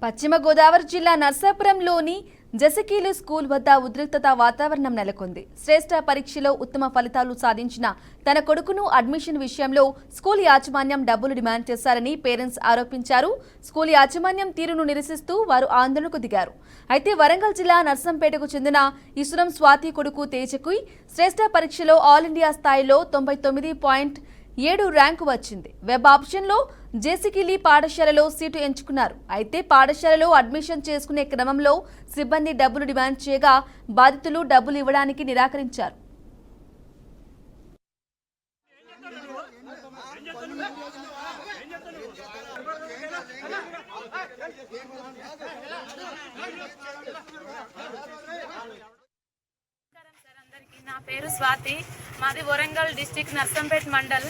పశ్చిమ గోదావరి జిల్లా నర్సాపురంలోని జెసికీలు స్కూల్ వద్ద ఉద్రిక్తత వాతావరణం నెలకొంది. శ్రేష్ఠ పరీక్షలో ఉత్తమ ఫలితాలు సాధించిన తన కొడుకును అడ్మిషన్ విషయంలో స్కూల్ యాజమాన్యం డబ్బులు డిమాండ్ చేశారని పేరెంట్స్ ఆరోపించారు. స్కూల్ యాజమాన్యం తీరును నిరసిస్తూ వారు ఆందోళనకు దిగారు. అయితే వరంగల్ జిల్లా నర్సంపేటకు చెందిన ఈశ్వరం స్వాతి కొడుకు తేజకు శ్రేష్ఠ పరీక్షలో ఆల్ ఇండియా స్థాయిలో 99.7 ర్యాంకు వచ్చింది. వెబ్ ఆప్షన్లో జేసికిలి పాఠశాలలో సీటు ఎంచుకున్నారు. అయితే పాఠశాలలో అడ్మిషన్ చేసుకునే క్రమంలో సిబ్బంది డబ్బులు డిమాండ్ చేయగా బాధితులు డబ్బులు ఇవ్వడానికి నిరాకరించారు. నా పేరు స్వాతి, మాది వరంగల్ డిస్టిక్ నర్సంపేట్ మండల్.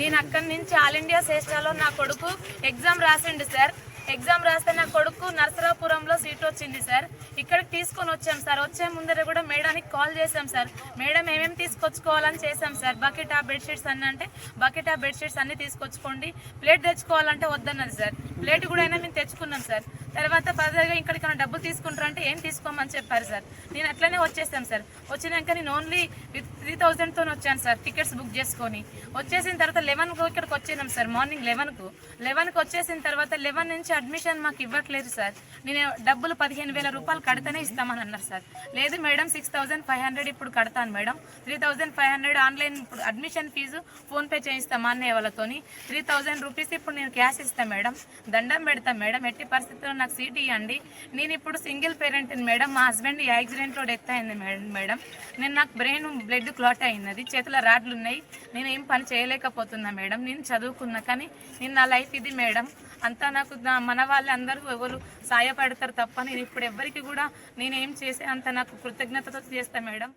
నేను అక్కడి నుంచి ఆల్ ఇండియా శ్రేష్ఠలో నా కొడుకు ఎగ్జామ్ రాసిండు సార్. ఎగ్జామ్ రాస్తే నా కొడుకు నర్సరాపురంలో సీట్ వచ్చింది సార్. ఇక్కడికి తీసుకొని వచ్చాం సార్. వచ్చే ముందర కూడా మేడానికి కాల్ చేసాం సార్. మేడం ఏమేమి తీసుకొచ్చుకోవాలని చేసాం సార్. బకెట్ ఆ బెడ్షీట్స్ అన్నీ అంటే బకెట్ ఆ బెడ్షీట్స్ అన్నీ తీసుకొచ్చుకోండి, ప్లేట్ తెచ్చుకోవాలంటే వద్దన్నది సార్. ప్లేట్ కూడా అయినా మేము తెచ్చుకున్నాం సార్. తర్వాత ఫర్దర్గా ఇక్కడికి డబ్బులు తీసుకుంటారంటే ఏం తీసుకోమని చెప్పారు సార్. నేను అట్లనే వచ్చేసాం సార్. వచ్చినాక నేను ఓన్లీ 3000తో వచ్చాను సార్, టికెట్స్ బుక్ చేసుకొని. వచ్చేసిన తర్వాత 11కు ఇక్కడికి వచ్చేసాం సార్. మార్నింగ్ 11కు వచ్చేసిన తర్వాత 11 నుంచి అడ్మిషన్ మాకు ఇవ్వట్లేదు సార్. నేను డబ్బులు 15,000 రూపాయలు కడితేనే ఇస్తామని అన్నారు సార్. లేదు మేడం 6,500 ఇప్పుడు కడతాను మేడం, 3,500 ఆన్లైన్ ఇప్పుడు అడ్మిషన్ ఫీజు ఫోన్పే చేయిస్తాం మా అన్నయ్య వాళ్ళతోని. 3,000 రూపీస్ ఇప్పుడు నేను క్యాష్ ఇస్తాను మేడం, దండం పెడతాను మేడం, ఎట్టి పరిస్థితుల్లో నాకు సీట్ ఇవ్వండి. నేను ఇప్పుడు సింగిల్ పేరెంట్ మేడం, మా హస్బెండ్ యాక్సిడెంట్లో డెత్ అయింది నాకు బ్రెయిన్ బ్లడ్ క్లాట్ అయినది, చేతుల రాడ్లు ఉన్నాయి, నేను ఏం పని చేయలేకపోతున్నా మేడం. నేను చదువుకున్నా కానీ నా లైఫ్ ఇది మేడం. అంతా నాకు మన వాళ్ళు అందరూ ఎవరు సాయపడతారు తప్ప నేను ఇప్పుడు ఎవ్వరికి కూడా నేనేం చేసే అంత నాకు కృతజ్ఞతతో చేస్తాను మేడం.